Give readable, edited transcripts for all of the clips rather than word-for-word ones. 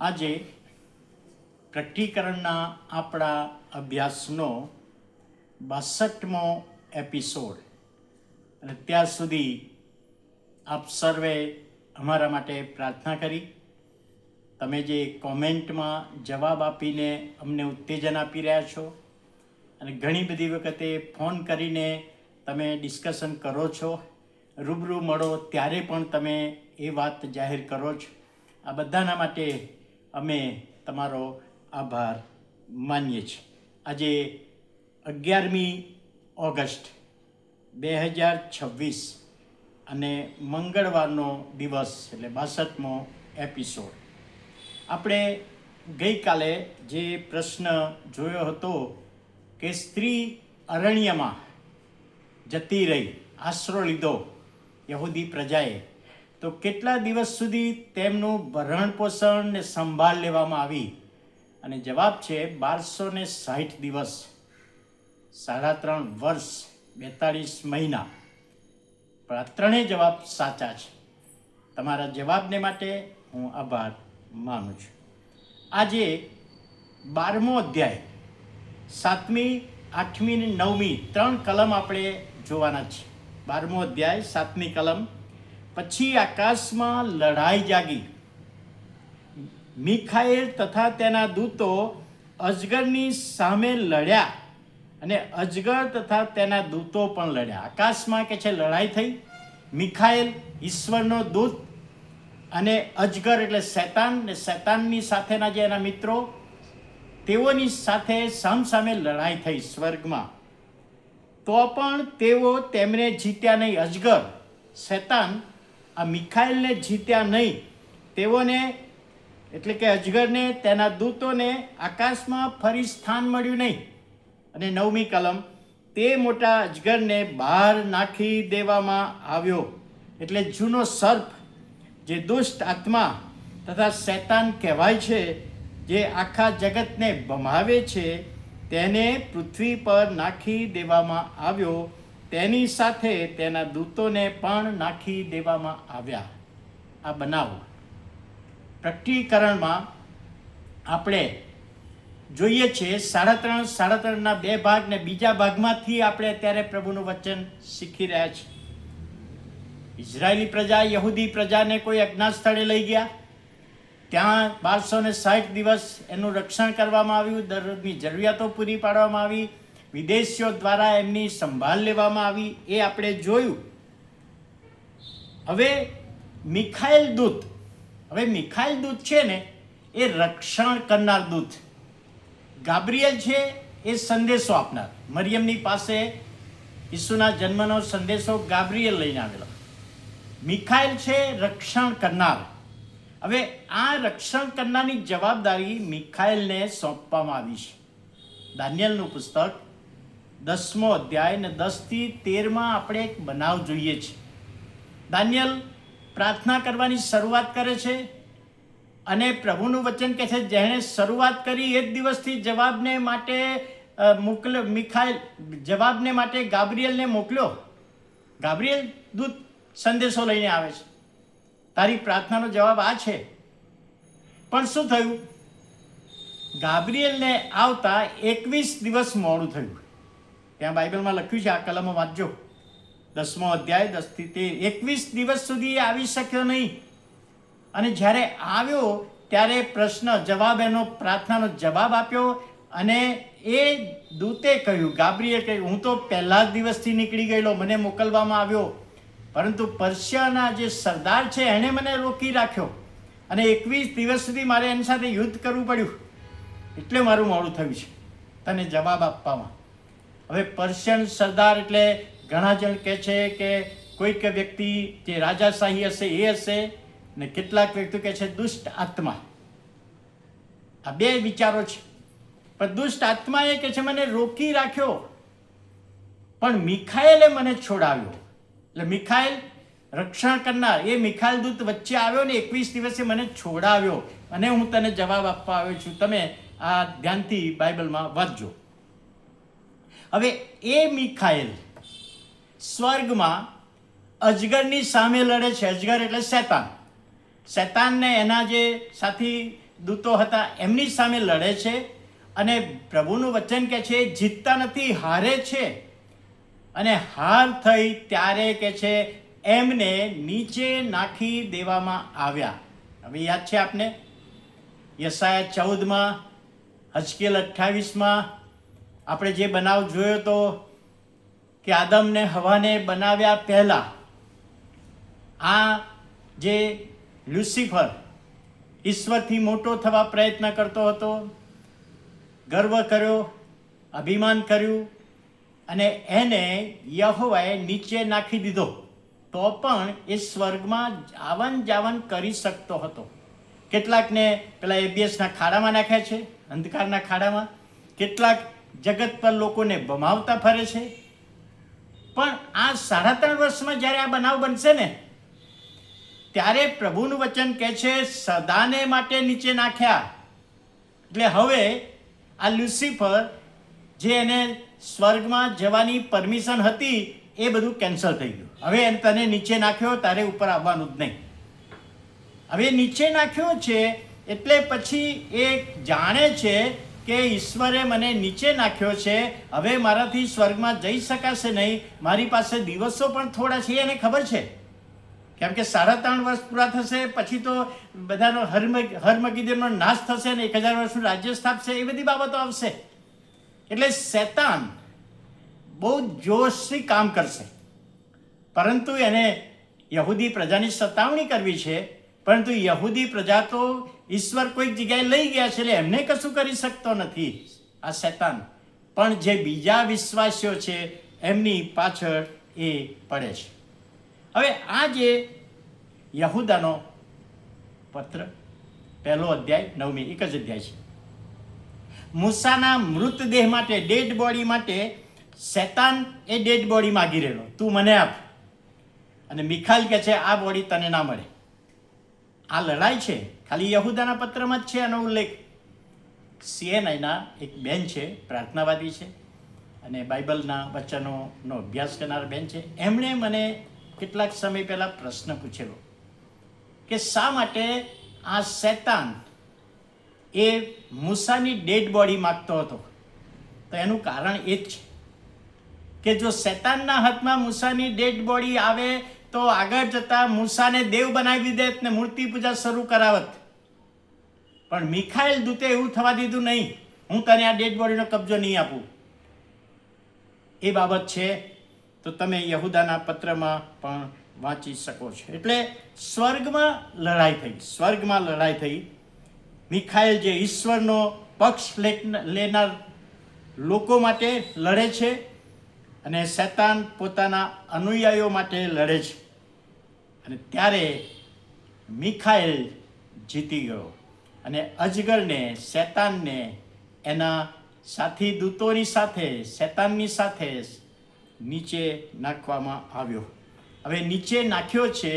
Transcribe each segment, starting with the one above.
આજે પ્રકટીકરણના આપણા અભ્યાસનો 62મો એપિસોડ અને ત્યાં સુધી આપ સર્વે અમારા માટે પ્રાર્થના કરી. તમે જે કોમેન્ટમાં જવાબ આપીને અમને ઉત્તેજન આપી રહ્યા છો અને ઘણી બધી વખતે ફોન કરીને તમે ડિસ્કશન કરો છો, રૂબરૂ મળો ત્યારે પણ તમે એ વાત જાહેર કરો છો. આ બધાના માટે અમે તમારો આભાર માનીએ છીએ. આજે 11મી ઓગસ્ટ 2026 અને મંગળવારનો દિવસ એટલે 62મો એપિસોડ. આપણે ગઈકાલે જે પ્રશ્ન જોયો હતો કે સ્ત્રી અરણ્યમાં જતી રહી, આશરો લીધો યહૂદી પ્રજાએ, તો કેટલા દિવસ સુધી તેમનું ભરણ પોષણ ને સંભાળ લેવામાં આવી? અને જવાબ છે 1260 દિવસ, 3.5 વર્ષ, 42 મહિના. પણ આ ત્રણેય જવાબ સાચા છે. તમારા જવાબને માટે હું આભાર માનું છું. આજે 12મો અધ્યાય 7મી, 8મી ને 9મી 3 કલમ આપણે જોવાના છે. 12મો અધ્યાય 7મી કલમ. પછી આકાશમાં લડાઈ જાગી, મિખાએલ તથા તેના દૂતો અજગરની સામે લડ્યા અને અજગર તથા તેના દૂતો પણ લડ્યા. આકાશમાં કે છે લડાઈ થઈ. મિખાએલ ઈશ્વરનો દૂત અને અજગર એટલે શૈતાન ને શૈતાનની સાથેના જે એના મિત્રો, તેઓની સાથે સામસામે લડાઈ થઈ સ્વર્ગમાં. તો પણ તેઓ તેમને જીત્યા નહીં. અજગર શૈતાન આ મિખાએલને જીત્યા નહીં. તેઓને એટલે કે અજગરને તેના દૂતોને આકાશમાં ફરી સ્થાન મળ્યું નહીં. અને 9મી કલમ, તે મોટા અજગરને બહાર નાખી દેવામાં આવ્યો. એટલે જૂનો સર્પ જે દુષ્ટ આત્મા તથા શૈતાન કહેવાય છે, જે આખા જગતને ભમાવે છે, તેને પૃથ્વી પર નાખી દેવામાં આવ્યો. તેની સાથે તેના દૂતોને પણ નાખી દેવામાં આવ્યા. આ બનાવો પ્રકટીકરણમાં આપણે જોઈએ છીએ 3.5 2 ભાગ ને બીજા ભાગમાંથી આપણે અત્યારે પ્રભુનું વચન શીખી રહ્યા છીએ. ઇઝરાયેલી પ્રજા, યહૂદી પ્રજાને કોઈ અજ્ઞાત સ્થળે લઈ ગયા. ત્યાં 1260 દિવસ એનું રક્ષણ કરવામાં આવ્યું, દરરોજની જરૂરિયાતો પૂરી પાડવામાં આવી, વિદેશીઓ દ્વારા એમની સંભાળ લેવામાં આવી. એ આપણે જોયું. હવે મિખાએલ દૂત છે ને, એ રક્ષણ કરનાર દૂત. ગાબ્રિએલ છે એ સંદેશો આપનાર. મરિયમની પાસે ઈસુના જન્મનો સંદેશો ગાબ્રિએલ લઈને આવેલો. મિખાએલ છે રક્ષણ કરનાર. હવે આ રક્ષણ કરનારની જવાબદારી મિખાએલને સોંપવામાં આવી છે. દાનિયેલનું પુસ્તક 10મો અધ્યાય ને 10 થી 13 આપણે એક બનાવ જોઈએ છે. દાનિયેલ પ્રાર્થના કરવાની શરૂઆત કરે છે અને પ્રભુનું વચન કહે છે, જેણે શરૂઆત કરી એ જ દિવસથી જવાબને માટે ગાબ્રિએલને મોકલ્યો. ગાબ્રિએલ દૂત સંદેશો લઈને આવે છે, તારી પ્રાર્થનાનો જવાબ આ છે. પણ શું થયું? ગાબ્રિએલને આવતા 21 દિવસ મોડું થયું. ત્યાં બાઇબલમાં લખ્યું છે, આ કલમો વાંચજો, 10મો અધ્યાય 10 થી 13. 21 દિવસ સુધી આવી શક્યો નહીં. અને જ્યારે આવ્યો ત્યારે એનો પ્રાર્થનાનો જવાબ આપ્યો. અને એ દૂતે કહ્યું, ગાબ્રિએલ કહ્યું, હું તો પહેલા જ દિવસથી નીકળી ગયેલો, મને મોકલવામાં આવ્યો, પરંતુ પર્શિયાના જે સરદાર છે એણે મને રોકી રાખ્યો અને 21 દિવસ સુધી મારે એની સાથે યુદ્ધ કરવું પડ્યું, એટલે મારું મોડું થયું છે તને જવાબ આપવામાં. હવે પર્શિયન સરદાર એટલે ઘણા જણ કહે છે કે કોઈક વ્યક્તિ જે રાજાશાહી હશે એ હશે, ને કેટલાક વ્યક્તિ કહે છે દુષ્ટ આત્મા. આ બે વિચારો છે. પણ દુષ્ટ આત્મા એ કહે છે મને રોકી રાખ્યો, પણ મિખાએલે મને છોડાવ્યો. એટલે મિખાએલ રક્ષણ કરનાર, એ મિખાએલ દૂત વચ્ચે આવ્યો ને 21 દિવસે મને છોડાવ્યો અને હું તને જવાબ આપવા આવ્યો છું. તમે આ ધ્યાનથી બાઇબલમાં વાંચજો. હવે એ મિખાએલ સ્વર્ગમાં અજગરની સામે લડે છે. અજગર એટલે શૈતાન. શૈતાનને એના જે સાથી દૂતો હતા એમની સામે લડે છે અને પ્રભુનું વચન કહે છે જીતતા નથી, હારે છે. અને હાર થઈ ત્યારે કે છે એમને નીચે નાખી દેવામાં આવ્યા. હવે યાદ છે આપને યશાયા 14માં, હજકેલ 28માં આપણે જે બનાવ જોયો તો કે આદમને હવાને બનાવ્યા પહેલા આ જે લ્યુસિફર ઈશ્વરથી મોટો થવા પ્રયત્ન કરતો હતો, ગર્વ કર્યો, અભિમાન કર્યું અને એને યહોવાએ નીચે નાખી દીધો. તો પણ એ સ્વર્ગમાં આવન જાવન કરી શકતો હતો. કેટલાકને પેલા એબીએસના ખાડામાં નાખ્યા છે, અંધકારના ખાડામાં. કેટલાક જગત પર લોકોને ભમાવતા ફરે છે. પણ આ 3.5 વર્ષમાં જ્યારે આ બનાવ બનશે ને ત્યારે પ્રભુનું વચન કહે છે સદાને માટે નીચે નાખ્યા. એટલે હવે આ લ્યુસિફર જે એને સ્વર્ગમાં જવાની પરમિશન હતી એ બધું કેન્સલ થઈ ગયું. હવે એને તને નીચે નાખ્યો, તારે ઉપર આવવાનું જ નહીં. હવે નીચે નાખ્યો છે એટલે પછી એ જાણે છે કે ઈશ્વરે મને નીચે નાખ્યો છે, હવે મારાથી સ્વર્ગમાં જઈ શકાશે નહીં, મારી પાસે દિવસો પણ થોડા છે. એને ખબર છે કેમ કે 3.5 વર્ષ પૂરા થશે પછી તો બધાનો હરમગીદરનો નાશ થશે ને 1000 વર્ષનું રાજ્ય સ્થાપશે, એ બધી બાબતો આવશે. એટલે શૈતાન બહુ જોશથી કામ કરશે. પરંતુ એને યહૂદી પ્રજાની સતાવણી કરવી છે. પરંતુ યહૂદી પ્રજા તો ઈશ્વર કોઈક જગ્યાએ લઈ ગયા છે એટલે એમને કશું કરી શકતો નથી આ શૈતાન. પણ જે બીજા વિશ્વાસીઓ છે એમની પાછળ એ પડે છે. હવે આ જે યહૂદાનો પત્ર 1 અધ્યાય 9મી એક જ અધ્યાય છે. મૂસાના મૃતદેહ માટે, ડેડ બોડી માટે શૈતાન એ ડેડ બોડી માગી રહેલો, તું મને આપ. અને મિખાઈલ કહે છે આ બોડી તને ના મળે. આ લડાઈ છે, ખાલી યહૂદાના પત્રમાં જ છે આનો ઉલ્લેખ. CNIના એક બેન છે, પ્રાર્થનાવાદી છે અને બાઇબલના વચનોનો અભ્યાસ કરનાર બેન છે. એમણે મને કેટલાક સમય પહેલાં પ્રશ્ન પૂછેલો કે શા માટે આ શૈતાન એ મૂસાની ડેડ બોડી માગતો હતો. તો એનું કારણ એ જ છે કે જો શૈતાનના હાથમાં મૂસાની ડેડ બોડી આવે તો આગળ જતા મૂસાને દેવ બનાવી દેત ને મૂર્તિ પૂજા શરૂ કરાવત. પણ મિખાઈલ દૂતે એવું થવા દીધું નહીં, હું તને આ ડેડ બોડીનો કબજો નહીં આપું. એ બાબત છે તો તમે યહૂદાના પત્રમાં પણ વાંચી શકો છો. એટલે સ્વર્ગમાં લડાઈ થઈ. મિખાઈલ જે ઈશ્વરનો પક્ષ લેનાર લોકો માટે લડે છે અને શૈતાન પોતાના અનુયાયીઓ માટે લડે છે. અને ત્યારે મિખાઈલ જીતી ગયો અને અજગરને, શૈતાનને એના સાથી દૂતોની સાથે, શૈતાનની સાથે નીચે નાખવામાં આવ્યો. હવે નીચે નાખ્યો છે.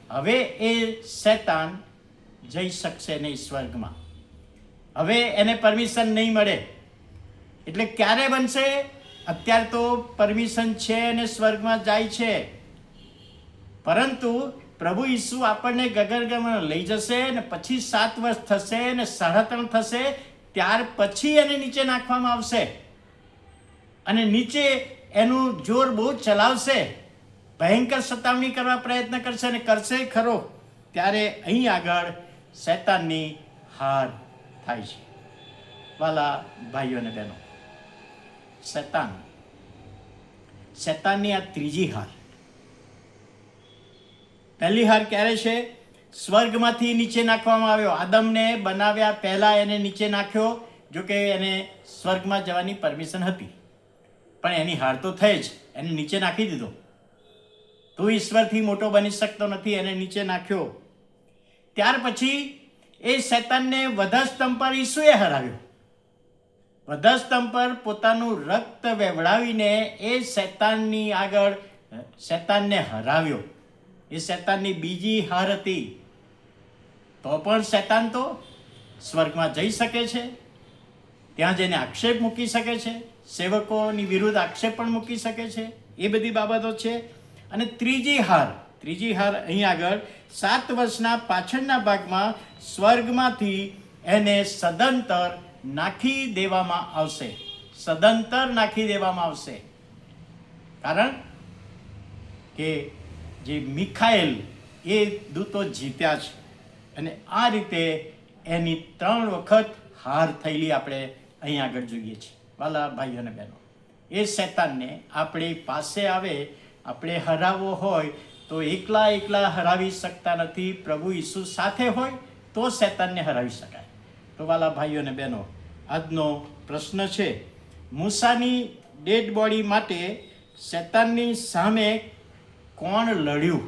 હવે એ શૈતાન જઈ શકશે નહીં સ્વર્ગમાં. હવે એને પરમિશન નહીં મળે. એટલે ક્યારે બનશે? અત્યારે તો પરમિશન છે અને સ્વર્ગમાં જાય છે. પરંતુ પ્રભુ ઈસુ આપણને ગગનગામમાં લઈ જશે ને પછી 7 વર્ષ થશે ને 3.5 થશે, ત્યાર પછી એને નીચે નાખવામાં આવશે. અને નીચે એનું જોર બહુ ચલાવશે, ભયંકર સતાવણી કરવા પ્રયત્ન કરશે અને કરશે ખરો. ત્યારે અહીં આગળ શૈતાનની હાર થાય છે. વાલા ભાઈઓ અને બહેનો, શૈતાનની આ ત્રીજી હાર. પહેલી હાર ક્યારે છે? સ્વર્ગમાંથી નીચે નાખવામાં આવ્યો. આદમને બનાવ્યા પહેલા એને નીચે નાખ્યો. જોકે એને સ્વર્ગમાં જવાની પરમિશન હતી, પણ એની હાર તો થઈ જ. એને નીચે નાખી દીધો. તું ઈશ્વરથી મોટો બની શકતો નથી, એને નીચે નાખ્યો. ત્યાર પછી એ શૈતાનને વધસ્તંભ પર ઈસુએ હરાવ્યો. વધસ્તંભ પર પોતાનું રક્ત વેવડાવીને એ શૈતાનની આગળ શૈતાનને હરાવ્યો. એ શૈતાનની બીજી હાર હતી. તો પણ શૈતાન તો સ્વર્ગમાં જઈ શકે છે, ત્યાં જઈને આક્ષેપ મૂકી શકે છે, સેવકોની વિરુદ્ધ આક્ષેપ પણ મૂકી શકે છે. એ બધી બાબતો છે. અને ત્રીજી હાર અહીં આગળ 7 વર્ષના પાછળના ભાગમાં સ્વર્ગમાંથી એને સદંતર નાખી દેવામાં આવશે. સદંતર નાખી દેવામાં આવશે. કારણ કે જે મિખાએલ એ દૂતો જીત્યા છે અને આ રીતે એની 3 વખત હાર થયેલી આપણે અહીં આગળ જોઈએ છીએ. વાલા ભાઈઓ અને બહેનો, એ શૈતાનને આપણી પાસે આવે, આપણે હરાવવો હોય તો એકલા હરાવી શકતા નથી. પ્રભુ ઈસુ સાથે હોય તો શૈતાનને હરાવી શકાય. તો વાલા ભાઈઓ અને બહેનો, આજનો પ્રશ્ન છે, મૂસાની ડેડ બોડી માટે શૈતાનની સામે કોણ લડ્યું?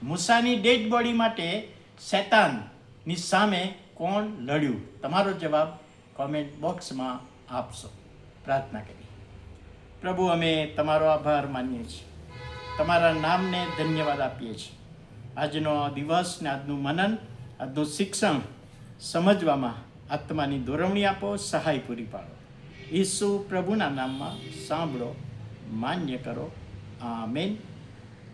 મૂસાની ડેડ બોડી માટે શૈતાનની સામે કોણ લડ્યું? તમારો જવાબ કોમેન્ટ બોક્સમાં આપશો. પ્રાર્થના કરી. પ્રભુ, અમે તમારો આભાર માનીએ છીએ, તમારા નામને ધન્યવાદ આપીએ છીએ. આજનો દિવસ ને આજનું મનન, આજનું શિક્ષણ સમજવામાં આત્માની દોરવણી આપો, સહાય પૂરી પાડો. ઈસુ પ્રભુના નામમાં સાંભળો, માન્ય કરો. આમેન.